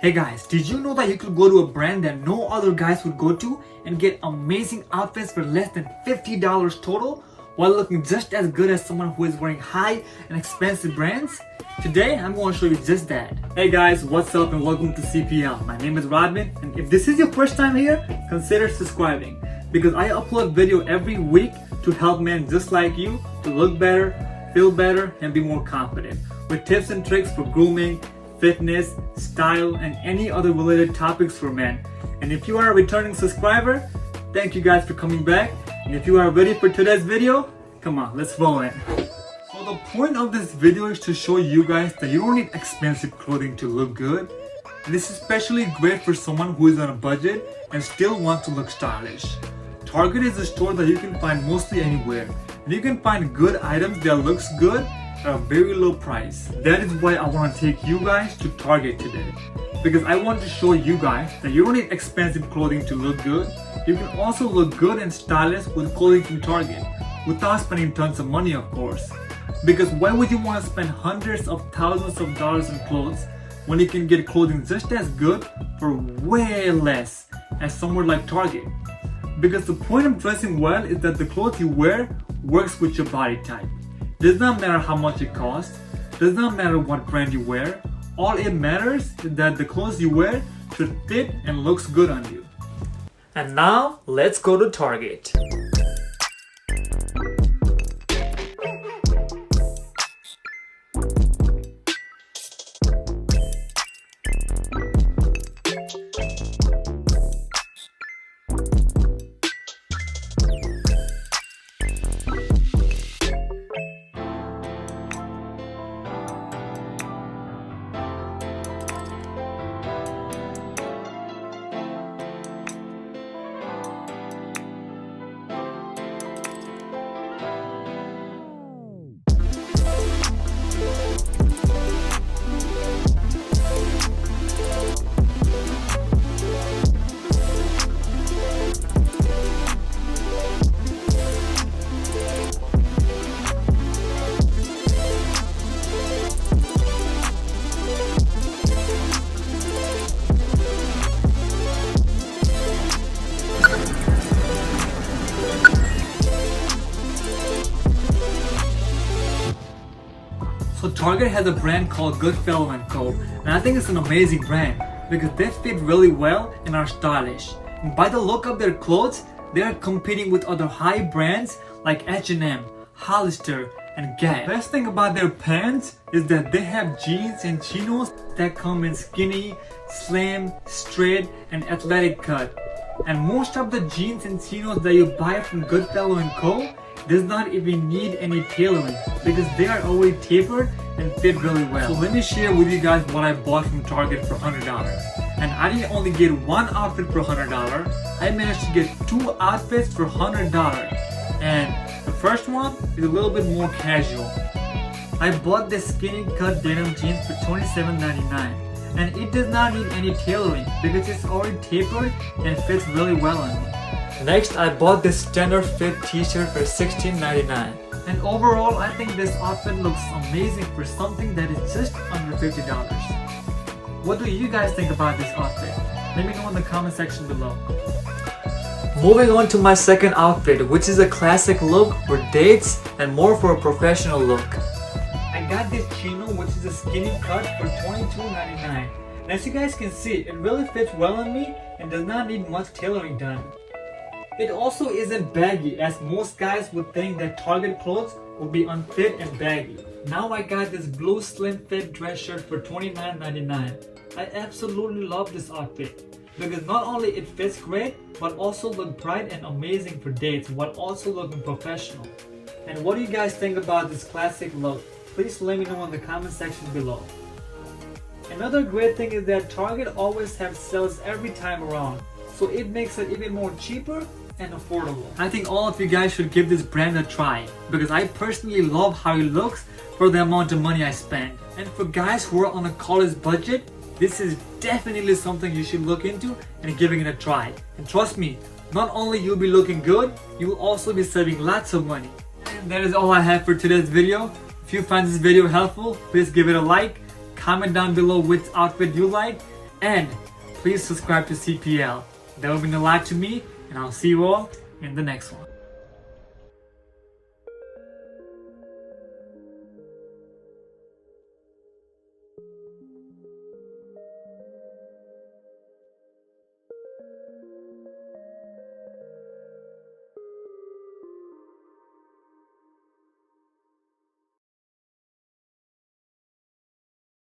Hey guys, did you know that you could go to a brand that no other guys would go to and get amazing outfits for less than $50 total while looking just as good as someone who is wearing high and expensive brands? Today, I'm going to show you just that. Hey guys, what's up and welcome to CPL. My name is Robben, and if this is your first time here, consider subscribing because I upload video every week to help men just like you to look better, feel better, and be more confident with tips and tricks for grooming, fitness, style, and any other related topics for men. And if you are a returning subscriber, thank you guys for coming back. And if you are ready for today's video, come on, let's roll in. So the point of this video is to show you guys that you don't need expensive clothing to look good. And this is especially great for someone who is on a budget and still wants to look stylish. Target is a store that you can find mostly anywhere. And you can find good items that looks good at a very low price. That is why I want to take you guys to Target today, because I want to show you guys that you don't need expensive clothing to look good. You can also look good and stylish with clothing from Target without spending tons of money, of course. Because why would you want to spend hundreds of thousands of dollars in clothes when you can get clothing just as good for way less at somewhere like Target? Because the point of dressing well is that the clothes you wear works with your body type. Does not matter how much it costs, does not matter what brand you wear. All it matters is that the clothes you wear should fit and looks good on you. And now, let's go to Target. So Target has a brand called Goodfellow & Co. And I think it's an amazing brand because they fit really well and are stylish. And by the look of their clothes, they are competing with other high brands like H&M, Hollister, and Gap. The best thing about their pants is that they have jeans and chinos that come in skinny, slim, straight, and athletic cut. And most of the jeans and chinos that you buy from Goodfellow & Co. does not even need any tailoring because they are already tapered and fit really well. So let me share with you guys what I bought from Target for $100. And I didn't only get one outfit for $100, I managed to get two outfits for $100. And the first one is a little bit more casual. I bought this skinny cut denim jeans for $27.99. And it does not need any tailoring because it's already tapered and fits really well on me. Next, I bought this standard fit t-shirt for $16.99. And overall, I think this outfit looks amazing for something that is just under $50. What do you guys think about this outfit? Let me know in the comment section below. Moving on to my second outfit, which is a classic look for dates and more for a professional look. I got this chino, which is a skinny cut for $22.99. And as you guys can see, it really fits well on me and does not need much tailoring done. It also isn't baggy, as most guys would think that Target clothes would be unfit and baggy. Now I got this blue slim fit dress shirt for $29.99. I absolutely love this outfit because not only it fits great, but also look bright and amazing for dates while also looking professional. And what do you guys think about this classic look? Please let me know in the comment section below. Another great thing is that Target always have sales every time around, so it makes it even more cheaper and affordable. I think all of you guys should give this brand a try because I personally love how it looks for the amount of money I spend. And for guys who are on a college budget, this is definitely something you should look into and giving it a try. And trust me, not only you'll be looking good, you will also be saving lots of money. And that is all I have for today's video. If you find this video helpful, please give it a like, comment down below which outfit you like, And please subscribe to CPL. That would mean a lot to me, and I'll see you all in the next one.